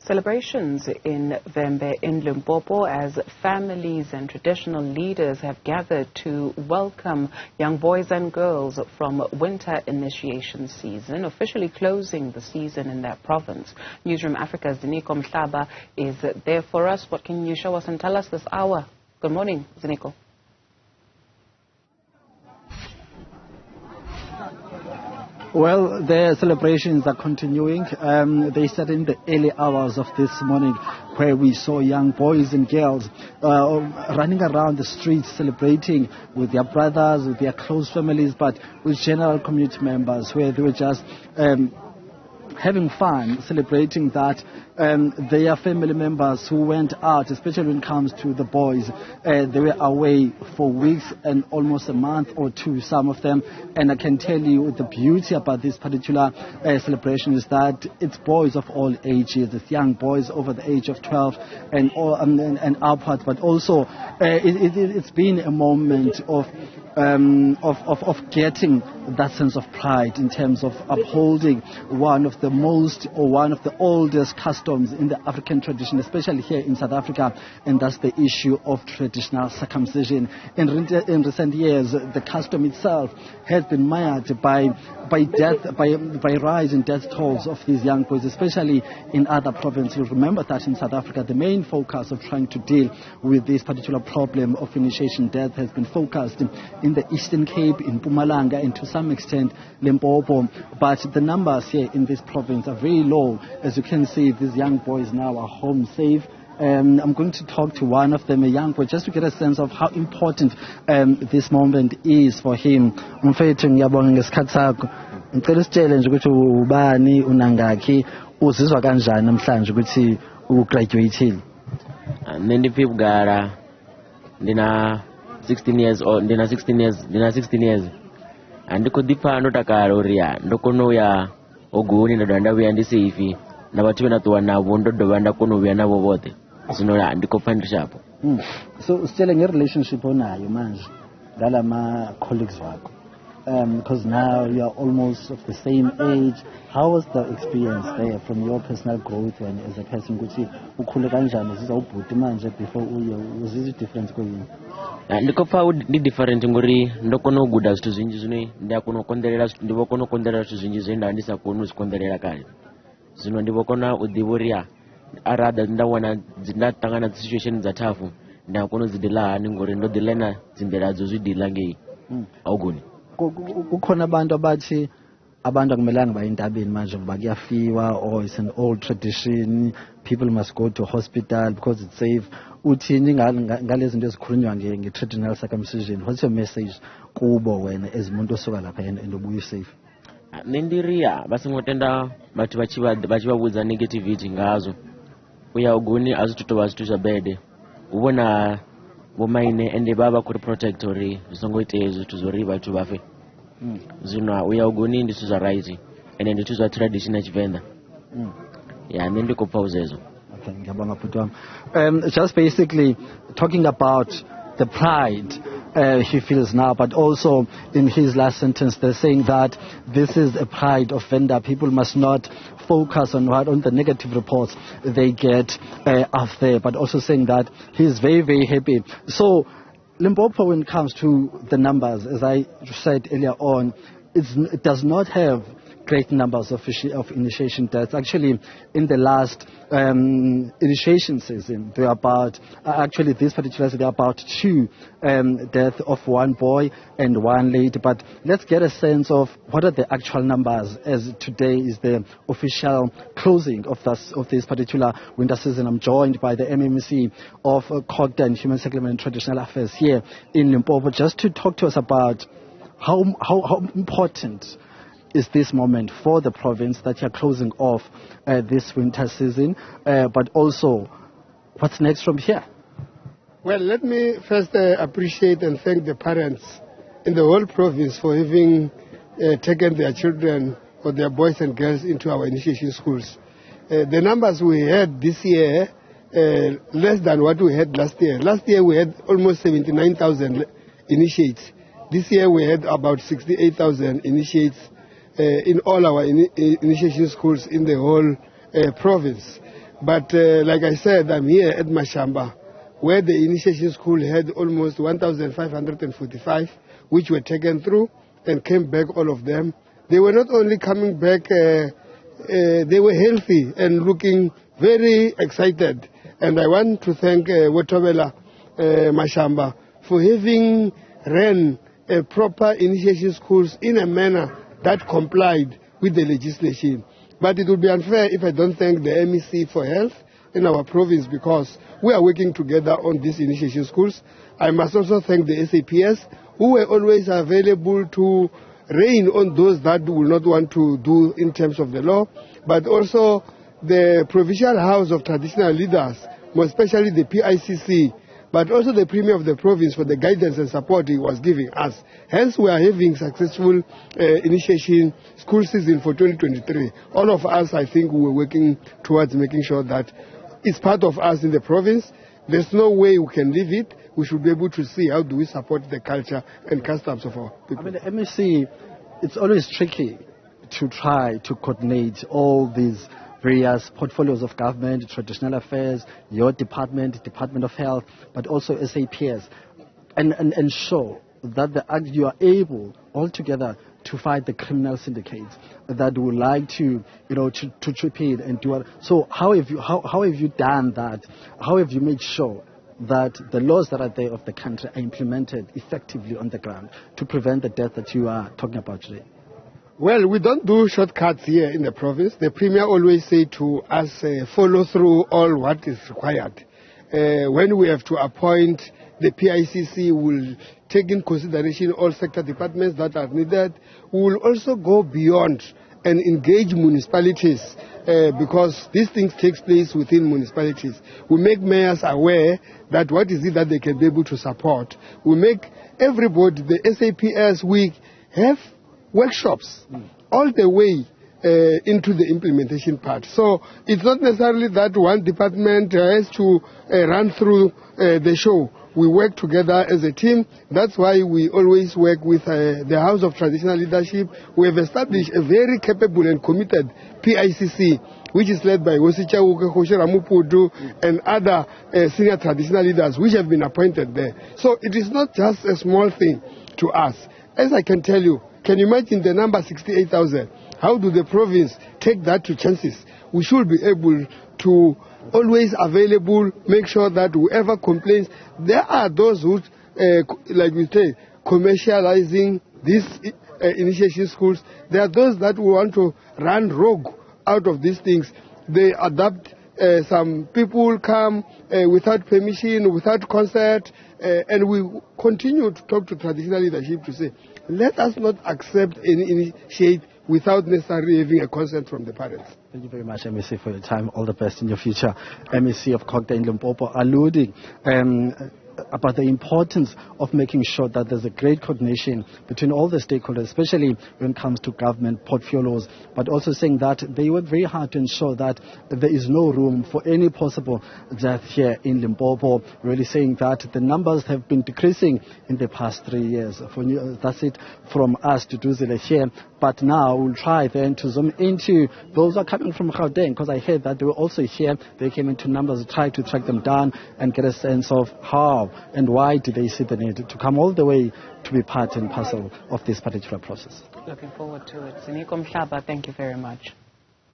Celebrations in Vembe in Limpopo as families and traditional leaders have gathered to welcome young boys and girls from winter initiation season, officially closing the season in that province. Newzroom Afrika's Ziniko Mhlaba is there for us. What can you show us and tell us this hour? Good morning, Ziniko. Well, the celebrations are continuing. They started in the early hours of this morning, where we saw young boys and girls running around the streets celebrating with their brothers, with their close families, but with general community members, where they were just having fun, celebrating that their family members who went out, especially when it comes to the boys, they were away for weeks and almost a month or two, some of them. And I can tell you the beauty about this particular celebration is that it's boys of all ages. It's young boys over the age of 12 and upwards, but also it's been a moment of getting that sense of pride in terms of upholding one of the most or one of the oldest customs in the African tradition, especially here in South Africa, and that's the issue of traditional circumcision. In recent years, the custom itself has been marred by rise in death tolls of these young boys, especially in other provinces. Remember that in South Africa, the main focus of trying to deal with this particular problem of initiation death has been focused in the Eastern Cape, in Mpumalanga, and to some extent Limpopo. But the numbers here in this province are very low. As you can see, these young boys now are home safe. I'm going to talk to one of them, a young boy, just to get a sense of how important this moment is for him. Mfethu ngiyabonga ngesikhathi sakho. Ngicela usitshele nje ukuthi ubani unangakhi uzizwa kanjani namhlanje ukuthi ugraduateile. Nendipibgara ndina 16 years old, ndina 16 years. Andikudipa ndotakara uria ndokono ya oguni ndanda bya ndi safe na bathu benatuwa nabo ndodobanda kono bya nabo bote. Sinora ndikopandisha hapo. So still in your relationship onayo manje ngalama colleagues wakho. Because now you are almost of the same age. How was the experience there from your personal growth and as a person? Ukuthi ukhule kanjani uzizwa ubhuti manje before uye uzizwa different kuyini? Ndikofa ndi different ngori ndokono guda zwithu zwinji zwine ndakona konderera ndivokona konderera zwithu zwinji zwine ndandisa kona uzikonderera kale. Zwino ndivokona udivuria arada ndawana ndatangana situation za tafu ndakona uzidila hani ngori ndodilena zindela dzo zwidila ngei. Awuguni. Kukhona abantu abathi abantu akumelanga baye entabeni manje ngoba kuyafiwa, or it's an old tradition, people must go to hospital because it's safe. Uthini ngalezi zinto ezikhulunywa nge-traditional circumcision? What's your message kubo wena as umuntu osuka lapha and ubuye safe? Nendiria basingotenda bathu bachibabudza negativity ngazo. Uya uguni azitutoba zwithu zvabede. Ubona bomaine ende baba kuri protectory zisongoite zwithu zori bathu bafe. Zino uya uguni ndi zwa right ende ndi zwa tradition ya Chivenda. Yeah, ndikopa uzezo. Okay, ngiyabonga bhuti wami. Just basically talking about the pride he feels now, but also in his last sentence they're saying that this is a pride of Venda. People must not focus on the negative reports they get out there, but also saying that he's very, very happy. So Limpopo, when it comes to the numbers, as I said earlier on, it does not have great numbers of initiation deaths. Actually, in the last initiation season, there are about, actually this particular season, there are about 2 deaths of one boy and one lady. But let's get a sense of what are the actual numbers, as today is the official closing of this particular winter season. I'm joined by the MMC of COGTA and Human Settlement and Traditional Affairs here in Limpopo, just to talk to us about how important is this moment for the province that you're closing off this winter season, but also what's next from here? Well, let me first appreciate and thank the parents in the whole province for having taken their children or their boys and girls into our initiation schools. The numbers we had this year, less than what we had last year. Last year we had almost 79,000 initiates. This year we had about 68,000 initiates in all our initiation schools in the whole province. But like I said, I'm here at Mhlaba, where the initiation school had almost 1,545, which were taken through and came back, all of them. They were not only coming back, they were healthy and looking very excited. And I want to thank Wotobela Mhlaba for having ran a proper initiation schools in a manner that complied with the legislation. But it would be unfair if I don't thank the MEC for Health in our province, because we are working together on these initiation schools. I must also thank the SAPS, who were always available to rein on those that will not want to do in terms of the law, but also the Provincial House of Traditional Leaders, more especially the PICC, but also the Premier of the province for the guidance and support he was giving us. Hence, we are having successful initiation school season for 2023. All of us, I think, we were working towards making sure that it's part of us in the province. There's no way we can leave it. We should be able to see how do we support the culture and customs of our people. I mean, the MEC, it's always tricky to try to coordinate all these various portfolios of government, traditional affairs, your department, Department of Health, but also SAPS, and ensure that you are able altogether to fight the criminal syndicates that would like to, to chip in and do it. So how have you done that? How have you made sure that the laws that are there of the country are implemented effectively on the ground to prevent the death that you are talking about today? Well, we don't do shortcuts here in the province. The Premier always say to us, follow through all what is required. When we have to appoint, the PICC will take in consideration all sector departments that are needed. We will also go beyond and engage municipalities because these things take place within municipalities. We make mayors aware that what is it that they can be able to support. We make everybody, the SAPS, we have workshops all the way into the implementation part. So it's not necessarily that one department has to run through the show. We work together as a team. That's why we always work with the House of Traditional Leadership. We have established a very capable and committed PICC, which is led by Wosicha Ramupudu and other senior traditional leaders which have been appointed there. So it is not just a small thing to us. As I can tell you, can you imagine the number 68,000? How do the province take that to chances? We should be able to always available, make sure that whoever complains, there are those who, like we say, commercializing these initiation schools. There are those that want to run rogue out of these things. They adapt. Some people come without permission, without consent, and we continue to talk to traditional leadership to say, let us not accept any initiate without necessarily having a consent from the parents. Thank you very much, MEC, for your time. All the best in your future. MEC of Cogta in Limpopo alluding about the importance of making sure that there's a great coordination between all the stakeholders, especially when it comes to government portfolios, but also saying that they work very hard to ensure that there is no room for any possible death here in Limpopo, really saying that the numbers have been decreasing in the past 3 years. That's it from us to do it here. But now we'll try then to zoom into those who are coming from Gauteng, because I heard that they were also here. They came into numbers, try to track them down and get a sense of how and why do they see the need to come all the way to be part and parcel of this particular process. Looking forward to it. Ziniko, Mhlaba, thank you very much.